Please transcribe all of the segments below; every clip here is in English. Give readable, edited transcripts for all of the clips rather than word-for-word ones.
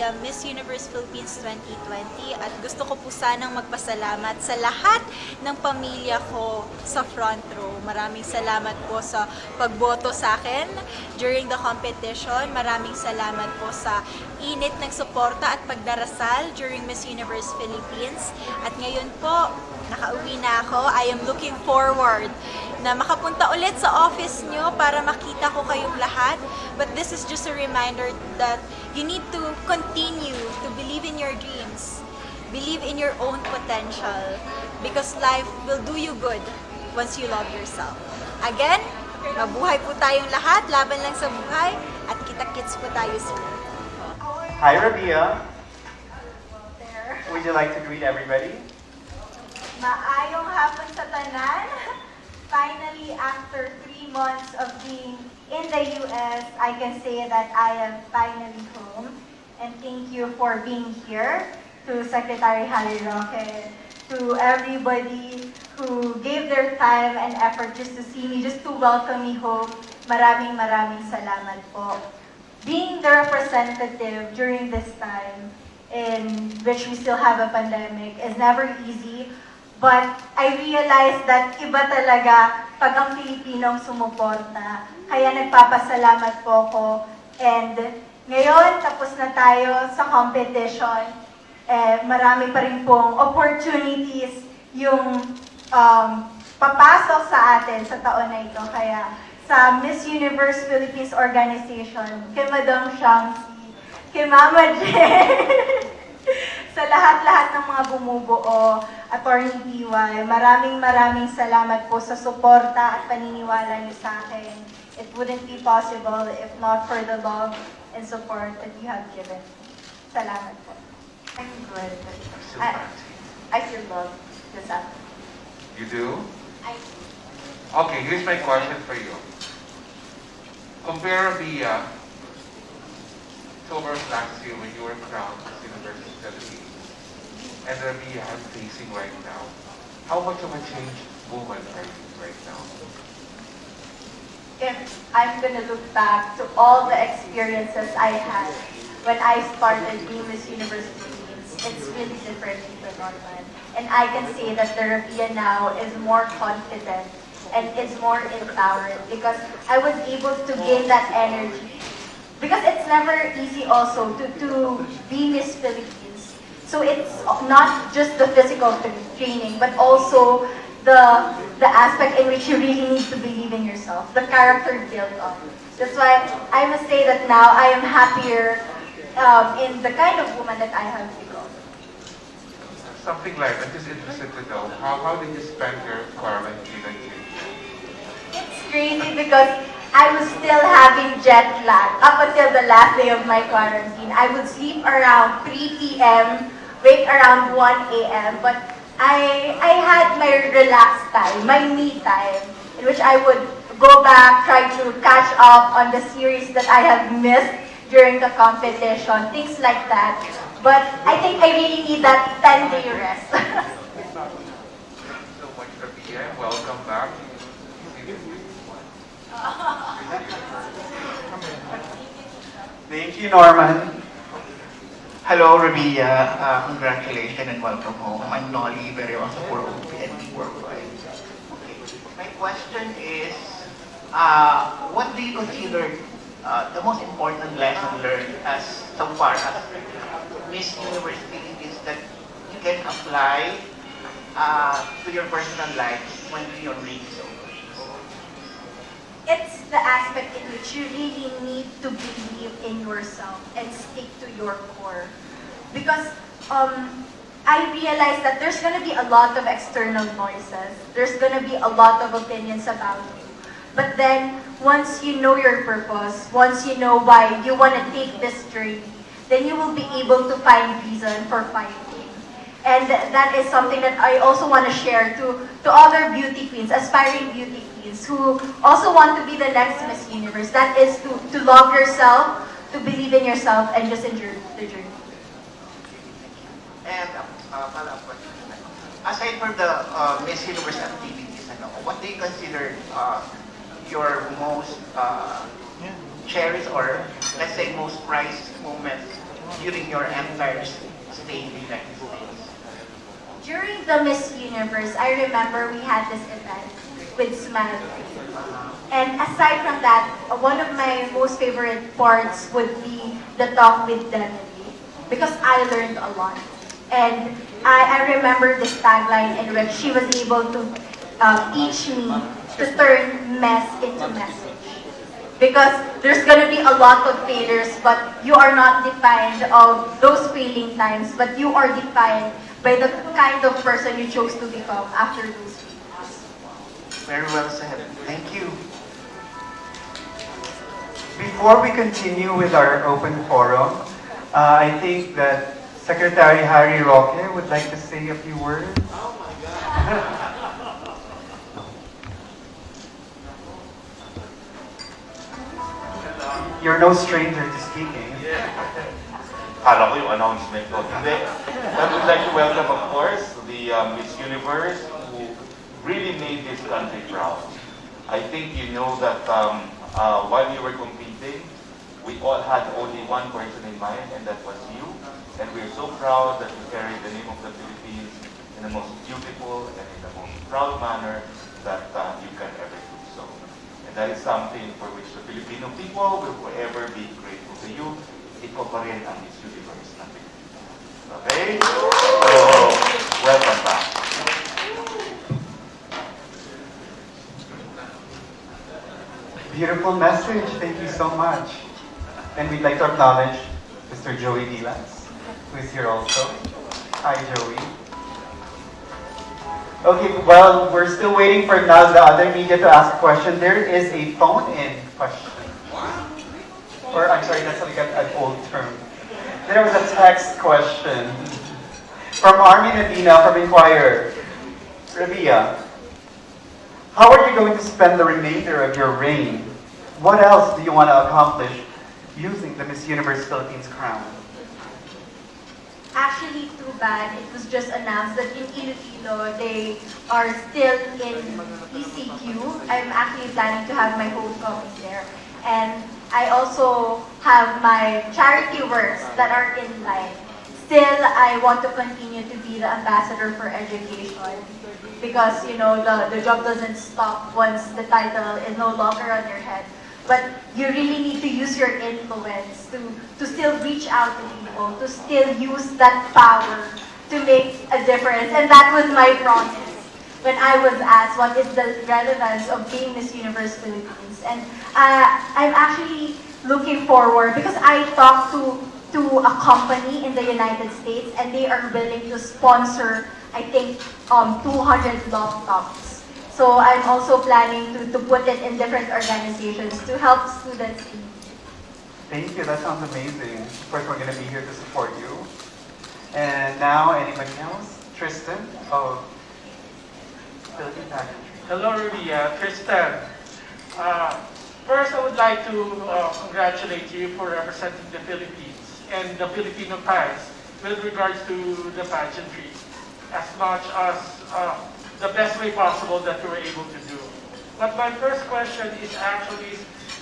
Rabiya, Miss Universe Philippines 2020 at gusto ko po sanang magpasalamat sa lahat ng pamilya ko sa front row. Maraming salamat po sa pagboto sa akin during the competition. Maraming salamat po sa init ng suporta at pagdarasal during Miss Universe Philippines. At ngayon po, nakauwi na ako. I am looking forward na makapunta ulit sa office nyo para makita ko kayong lahat. But this is just a reminder that you need to continue to believe in your dreams. Believe in your own potential because life will do you good once you love yourself. Again, mabuhay po tayong lahat, laban lang sa buhay, at kita-kits po tayo soon. Hi, Rabiya. Would you like to greet everybody? Maayong hapon sa tanan. Finally, after 3 months of being in the US, I can say that I am finally home. And thank you for being here, to Secretary Harry Roque, to everybody who gave their time and effort just to see me, just to welcome me home. Maraming salamat po. Being the representative during this time in which we still have a pandemic is never easy. But I realized that iba talaga pag ang Pilipinong sumuporta. Kaya nagpapasalamat po ako. And ngayon, tapos na tayo sa competition. Marami pa rin pong opportunities yung papasok sa atin sa taon na ito. Kaya sa Miss Universe Philippines Organization, kay Madam Shamsi, kay Mama Jen, sa lahat-lahat ng mga bumubuo, Attorney PY, maraming salamat po sa suporta at paniniwala niyo sa akin. It wouldn't be possible if not for the love and support that you have given. Salamat po. I'm good. I feel love this afternoon. You do? I do. Okay, here's my question for you. Compare Rabiya to last year when you were crowned Miss Universe Philippines and Rabiya I'm facing right now. How much of a changed woman are you right now? If I'm gonna look back to all the experiences I had when I started being Miss Universe Philippines, it's really different from Norman. And I can say that the Rabiya now is more confident and is more empowered because I was able to gain that energy. Because it's never easy also to be Miss Philippines. So it's not just the physical training, but also the aspect in which you really need to believe in yourself, the character built on. That's why I must say that now I am happier in the kind of woman that I have become. Something like, I'm just interested to know, how did you spend your quarantine? It's crazy because I was still having jet lag up until the last day of my quarantine. I would sleep around 3 p.m., wake around 1 a.m., but I had my relaxed time, my me time, in which I would go back, try to catch up on the series that I have missed during the competition, things like that. But I think I really need that 10-day rest. Thank you so much, Rabiya. Welcome back. Thank you, Norman. Hello, Rabiya. Congratulations and welcome home. I'm Nolly, very well for OPNP Worldwide. Okay. My question is, what do you consider the most important lesson learned as so far as Miss Universe Philippines that you can apply to your personal life when you're ready? It's the aspect in which you really need to believe in yourself and stick to your core. Because I realized that there's going to be a lot of external voices. There's going to be a lot of opinions about you. But then, once you know your purpose, once you know why you want to take this journey, then you will be able to find reason for fighting. And that is something that I also want to share to other beauty queens, aspiring beauty queens, who also want to be the next Miss Universe. That is to love yourself, to believe in yourself, and just enjoy the journey. And follow-up question. Aside from the Miss Universe activities, what do you consider your most cherished or let's say most prized moments during your empire stay in the United States? During the Miss Universe, I remember we had this event with Smile. And aside from that, one of my most favorite parts would be the talk with Emily, because I learned a lot. And I remember this tagline in which she was able to teach me to turn mess into message. Because there's going to be a lot of failures, but you are not defined of those failing times, but you are defined by the kind of person you chose to become after those failures. Very well said. Thank you. Before we continue with our open forum, I think that Secretary Harry Roque would like to say a few words. You're no stranger to speaking. Kala ko yung announcement ko. Hindi. I would like to welcome, of course, the Miss Universe who really made this country proud. I think you know that while you were competing, we all had only one person in mind, and that was you. And we're so proud that you carried the name of the Philippines in the most beautiful and in the most proud manner that you can ever do so. And that is something for which the Filipino people will forever be grateful to you. Ikaw pa rin ang Miss Universe na Pilipinas. Okay? So, welcome back. Beautiful message. Thank you so much. And we'd like to acknowledge Mr. Joey Dilas, who is here also. Hi, Joey. Okay, well, we're still waiting for now the other media to ask a question. There is a phone-in question. Or, I'm sorry, that's like an old term. There was a text question from Armin Adina from Inquirer. Rabiya, how are you going to spend the remainder of your reign? What else do you want to accomplish using the Miss Universe Philippines crown? Actually, too bad. It was just announced that in Iloilo, they are still in ECQ. I'm actually planning to have my homecoming there. And I also have my charity works that are in line. Still, I want to continue to be the ambassador for education because, you know, the job doesn't stop once the title is no longer on your head. But you really need to use your influence to still reach out to people, to still use that power to make a difference. And that was my promise when I was asked what is the relevance of being Miss Universe Philippines. And I'm actually looking forward because I talked to a company in the United States and they are willing to sponsor, I think, 200 laptops. So I'm also planning to put it in different organizations to help students in need. Thank you, that sounds amazing. Of course, we're going to be here to support you. And now, anybody else? Tristan of Philippine Pageantry. Hello, Rabiya. Tristan. First, I would like to congratulate you for representing the Philippines and the Filipino pies with regards to the pageantry as much as the best way possible that you were able to do. But my first question is actually,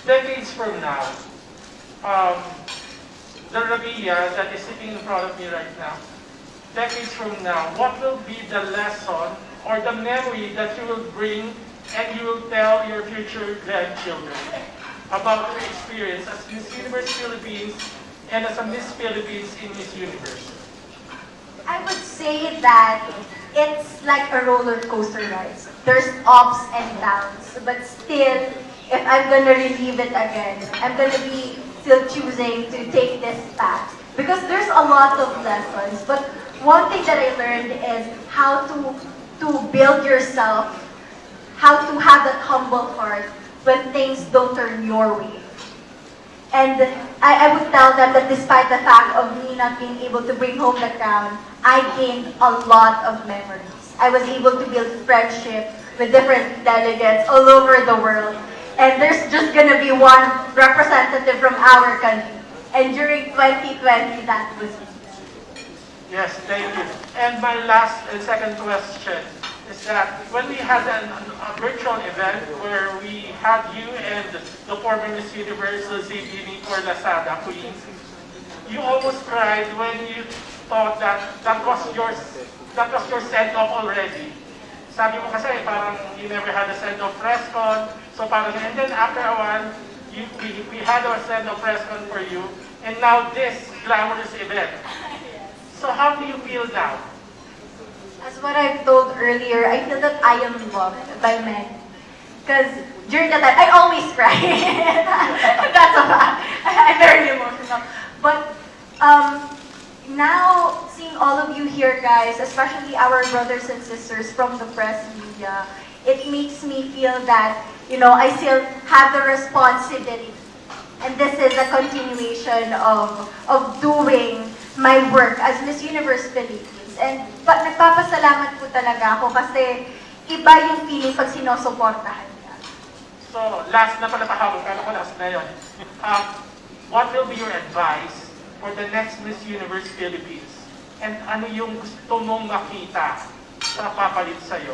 decades from now, the Rabiya that is sitting in front of me right now, decades from now, what will be the lesson or the memory that you will bring and you will tell your future grandchildren about your experience as Miss Universe Philippines and as a Miss Philippines in Miss Universe? I would say that it's like a roller coaster ride. There's ups and downs, but still, if I'm gonna relive it again, I'm gonna be still choosing to take this path because there's a lot of lessons. But one thing that I learned is how to build yourself, how to have that humble heart when things don't turn your way. And I would tell them that despite the fact of me not being able to bring home the crown, I gained a lot of memories. I was able to build friendship with different delegates all over the world. And there's just going to be one representative from our country. And during 2020, that was me. Yes, thank you. And my last and second question is that when we had a virtual event where we had you and the former Miss Universe, Zibini for Lazada Queen, you almost cried when you thought that that was your send-off already. Sabi mo kasi parang you never had a send-off press con, so parang, and then after a while, we had our send-off press con for you, and now this glamorous event. So how do you feel now? As what I've told earlier, I feel that I am loved by men. Because during that time, I always cry. That's a fact. I'm very emotional. But now, seeing all of you here, guys, especially our brothers and sisters from the press media, it makes me feel that, you know, I still have the responsibility. And this is a continuation of doing my work as Miss Universe Philippines. And nagpapasalamat po talaga ako kasi iba yung feeling pag sinusuportahan niya. So, last na pala pahabol, kala ko last na yun. What will be your advice for the next Miss Universe Philippines? And ano yung gusto mong makita sa papalit sa'yo?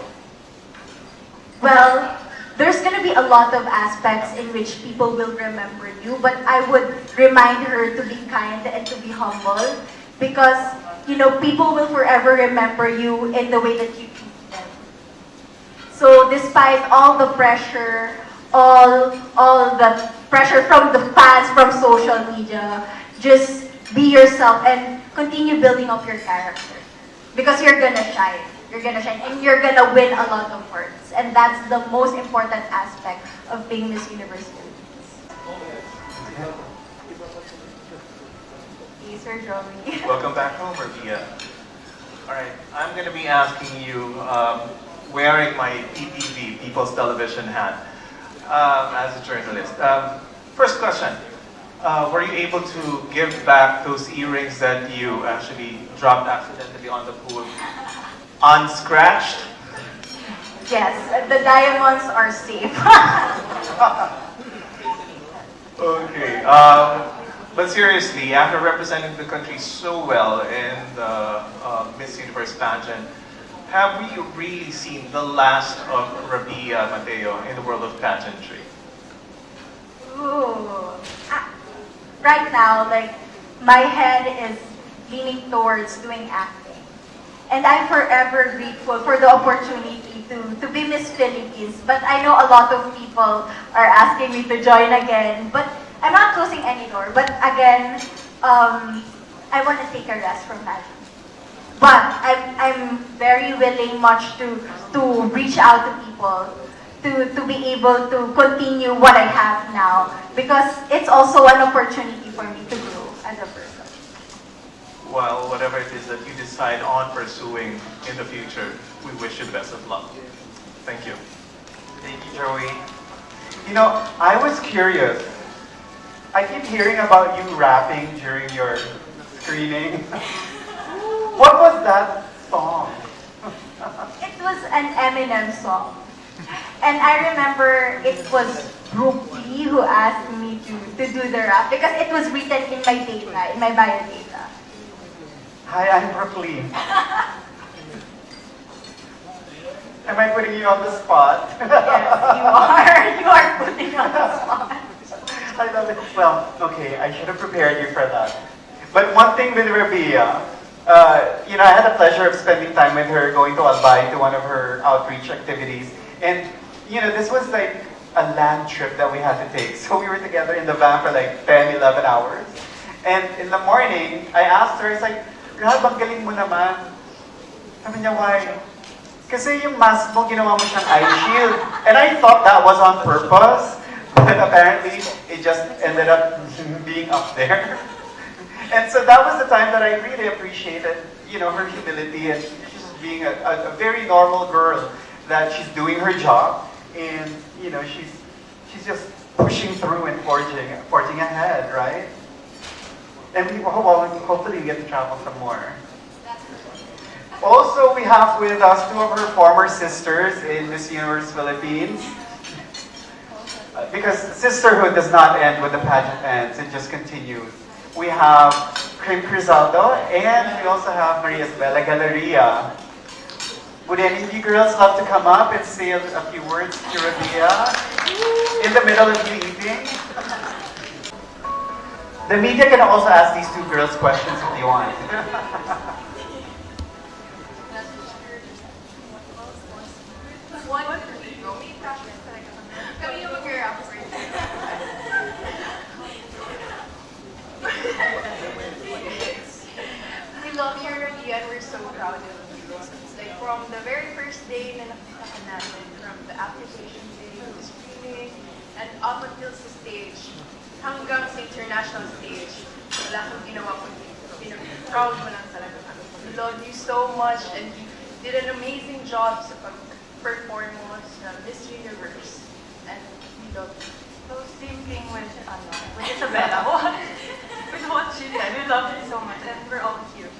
Well, there's gonna be a lot of aspects in which people will remember you, but I would remind her to be kind and to be humble because, you know, people will forever remember you in the way that you treat them. So despite all the pressure, all the pressure from the fans, from social media, just be yourself and continue building up your character. Because you're gonna shine. You're gonna shine and you're gonna win a lot of awards. And that's the most important aspect of being Miss Universe Philippines. Hey, Sir Joey. Welcome back home, Rabiya. All right, I'm going to be asking you, wearing my PTV, People's Television hat, as a journalist. First question, were you able to give back those earrings that you actually dropped accidentally on the pool unscratched? Yes, the diamonds are safe. Okay, but seriously, after representing the country so well in the Miss Universe pageant, have we really seen the last of Rabiya Mateo in the world of pageantry? Ooh. Right now, like, my head is leaning towards doing acting. And I'm forever grateful for the opportunity to be Miss Philippines. But I know a lot of people are asking me to join again. But I'm not closing any door. But again, I want to take a rest from that. But I'm very willing much to reach out to people, to be able to continue what I have now. Because it's also an opportunity for me to grow as a person. Well, whatever it is that you decide on pursuing in the future, we wish you the best of luck. Thank you. Thank you, Joey. You know, I was curious. I keep hearing about you rapping during your screening. What was that song? It was an Eminem song. And I remember it was Brooke Lee who asked me to do the rap because it was written in my data, in my bio data. Hi, I'm Brooke Lee. Am I putting you on the spot? Yes, you are. You are putting me on the spot. I love it. Well, okay, I should have prepared you for that. But one thing with Rabiya, you know, I had the pleasure of spending time with her, going to Albay to one of her outreach activities. And, you know, this was like a land trip that we had to take. So we were together in the van for like 10, 11 hours. And in the morning, I asked her, it's like, Gab, ang galing mo naman. Sabi niya, why? Kasi yung mask mo, ginawa mo siyang eye shield. And I thought that was on purpose. But apparently, it just ended up being up there. And so that was the time that I really appreciated, you know, her humility and just being a very normal girl. That she's doing her job, and you know, she's just pushing through and forging ahead, right? And we hopefully we get to travel some more. Also, we have with us two of her former sisters in Miss Universe Philippines. Because sisterhood does not end when the pageant ends, it just continues. We have Cream Crisaldo, and we also have Maria Isabella Galleria. Would any of you girls love to come up and say a few words to Rabiya in the middle of you eating? The media can also ask these two girls questions if they want. We love you, Rabiya, and we're so proud of you. Like from the very first day na nakita ka natin, from the application day, the screening, and up until sa stage, hanggang sa international stage, wala kang ginawa kundi proud mo lang talaga kami. We love you so much, and you did an amazing job sa pag-perform mo sa Miss Universe. And we love you. So same thing with Isabella. With what she did. We love you so much and we're all here.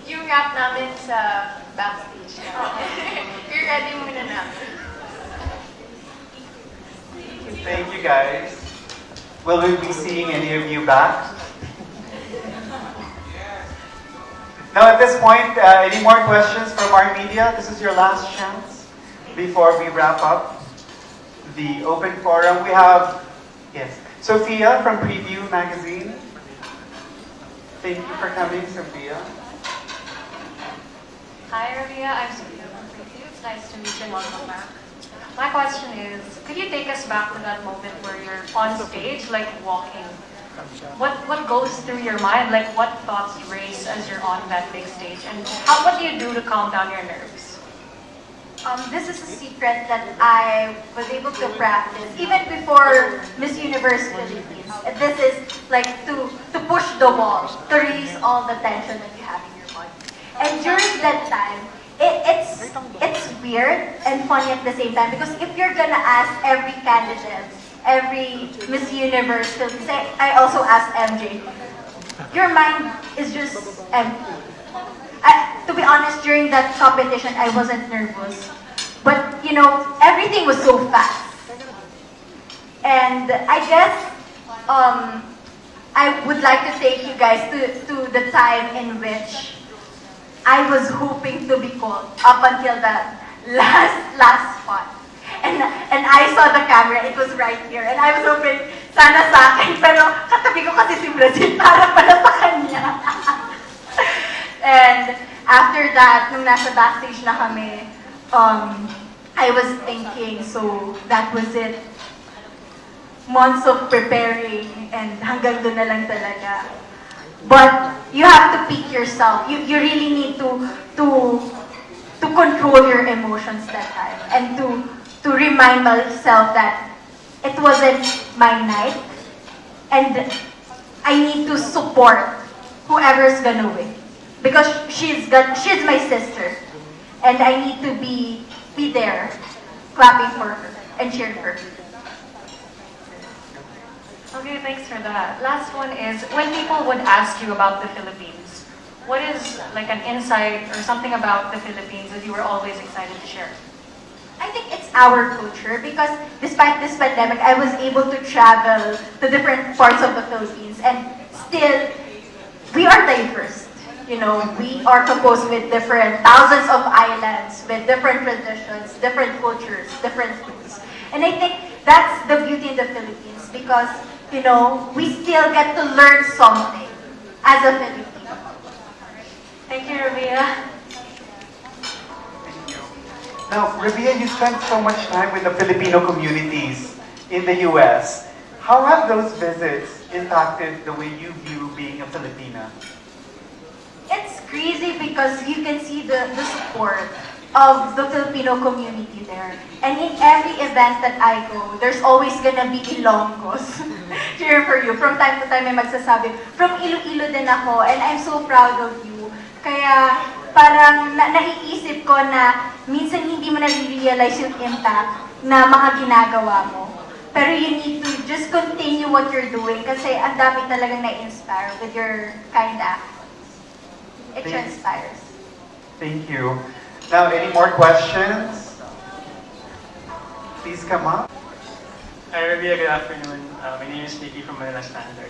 Yung rap namin sa backstage na. You're ready muna namin. Thank you guys. Will we be seeing any of you back? Now at this point, any more questions from our media? This is your last chance before we wrap up the open forum. We have, yes, Sophia from Preview Magazine. Thank you for coming, Sophia. Hi, Rabiya. I'm Sophia from Preview. It's nice to meet you and welcome back. My question is, could you take us back to that moment where you're on stage, like walking? What goes through your mind? Like, what thoughts race as you're on that big stage? And what do you do to calm down your nerves? This is a secret that I was able to practice even before Miss Universe Philippines. This is like to push the wall, to release all the tension that you have in your body. And during that time, it's weird and funny at the same time because if you're gonna ask every candidate, every Miss Universe Philippines, I also asked MJ, your mind is just empty. To be honest, during that competition, I wasn't nervous. But, you know, everything was so fast. And I guess I would like to take you guys to the time in which I was hoping to be called up until the last spot. And I saw the camera, it was right here. And I was hoping, sana sa akin, pero katabi ko kasi si Brazil para pala sa kanya. And after that, nung nasa backstage na kami, I was thinking, so that was it. Months of preparing and hanggang doon na lang talaga. But you have to pick yourself. You really need to control your emotions that time and to remind myself that it wasn't my night and I need to support whoever's gonna win. Because she's my sister, and I need to be there, clapping for her and cheering for her. Okay, thanks for that. Last one is, when people would ask you about the Philippines, what is like an insight or something about the Philippines that you were always excited to share? I think it's our culture because despite this pandemic, I was able to travel to different parts of the Philippines, and still, we are diverse. You know, we are composed with thousands of islands, with different traditions, different cultures, different foods. And I think that's the beauty in the Philippines because, you know, we still get to learn something as a Filipino. Thank you, Rabiya. Thank you. Now, Rabiya, you spent so much time with the Filipino communities in the US. How have those visits impacted the way you view being a Filipina? It's crazy because you can see the support of the Filipino community there. And in every event that I go, there's always gonna be Ilonggos cheer for you. From time to time, may magsasabi, from Iloilo din ako, and I'm so proud of you. Kaya parang naiisip ko na minsan hindi mo na-realize yung impact na mga ginagawa mo. Pero you need to just continue what you're doing kasi ang dami talagang na-inspire with your kind act. It transpires. Thank you. Now, any more questions? Please come up. Hi, Rabiya. Good afternoon. My name is Nicky from Manila Standard.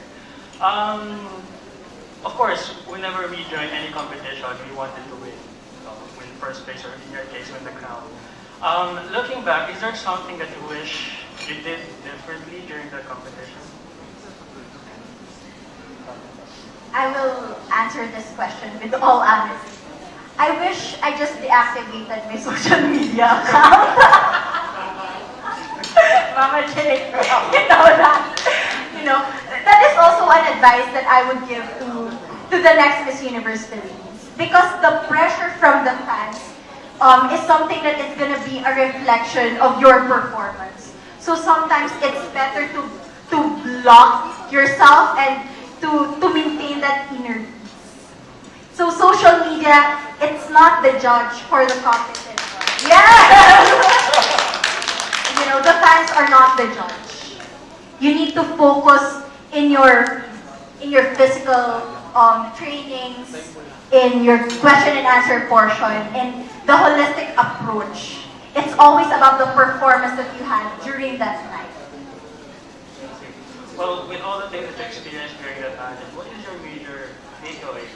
Of course, whenever we join any competition, we wanted to win first place, or in your case, win the crown. Looking back, is there something that you wish you did differently during the competition? I will answer this question with all honesty. I wish I just deactivated my social media account. Mama Jane, you know that. You know, that is also an advice that I would give to the next Miss Universe Philippines. Because the pressure from the fans is something that is going to be a reflection of your performance. So sometimes it's better to block yourself and to maintain that inner peace. So social media, it's not the judge for the competition. Yeah! You know, the fans are not the judge. You need to focus in your physical trainings, in your question and answer portion, and the holistic approach. It's always about the performance that you had during that night. Well, with all the things that you experienced during that pageant, what is your major takeaway?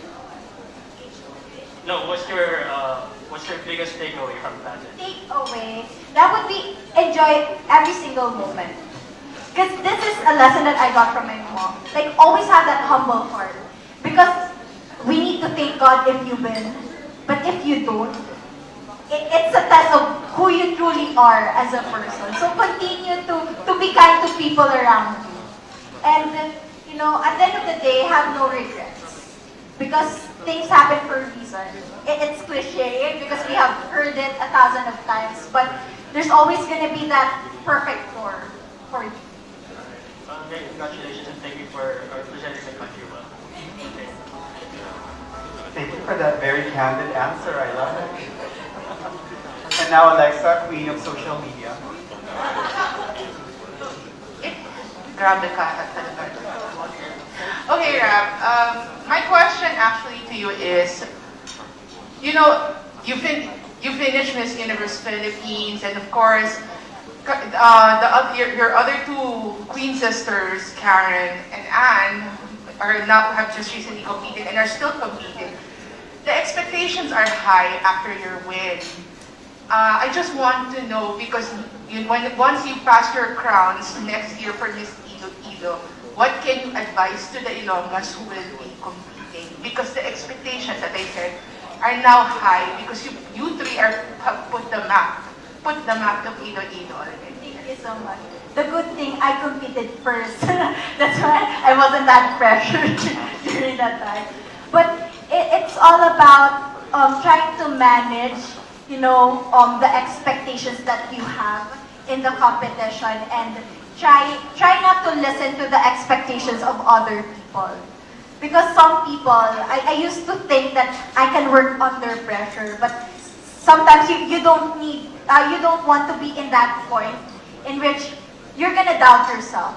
No, what's your biggest takeaway from the pageant? Takeaway, that would be enjoy every single moment. Because this is a lesson that I got from my mom. Like, always have that humble heart. Because we need to thank God if you win. But if you don't, it's a test of who you truly are as a person. So continue to be kind to people around you. And, you know, at the end of the day, have no regrets. Because things happen for a reason. It's cliche because we have heard it 1,000 of times. But there's always going to be that perfect for you. Great, congratulations and thank you for representing the country well. Okay. Thank you for that very candid answer. I love it. And now Alexa, queen of social media. Grabe ka talaga. Okay, Rab. My question actually to you is, you know, you finished Miss Universe Philippines, and of course, your other two queen sisters, Karen and Anne, have just recently competed and are still competing. The expectations are high after your win. I just want to know, because once you pass your crowns next year for Miss Ido, what can you advise to the Ilongas who will be competing? Because the expectations, as I said, are now high because you three have put the map of Ido already. Thank you so much. The good thing, I competed first. That's why I wasn't that pressured during that time. But it's all about trying to manage, you know, the expectations that you have in the competition, and try not to listen to the expectations of other people. Because some people, I used to think that I can work under pressure, but sometimes you don't want to be in that point in which you're gonna doubt yourself.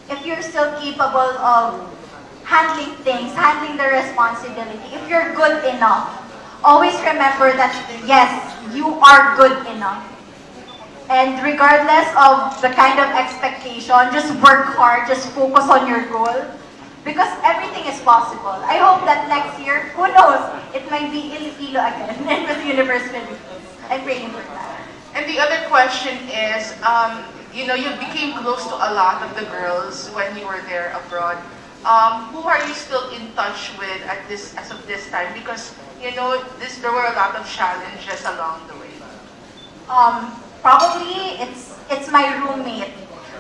If you're still capable of handling things, handling the responsibility, if you're good enough, always remember that yes, you are good enough. And regardless of the kind of expectation, just work hard, just focus on your goal. Because everything is possible. I hope that next year, who knows, it might be Iloilo again and Miss Universe Philippines. I'm praying for that. And the other question is, you know, you became close to a lot of the girls when you were there abroad. Who are you still in touch with as of this time? Because, you know, there were a lot of challenges along the way. Probably it's my roommate.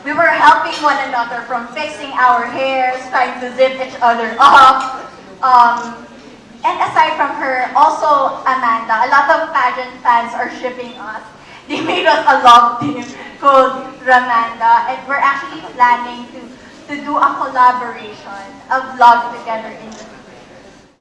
We were helping one another from fixing our hairs, trying to zip each other up. And aside from her, also Amanda. A lot of pageant fans are shipping us. They made us a love team called Ramanda, and we're actually planning to do a collaboration, a vlog together in the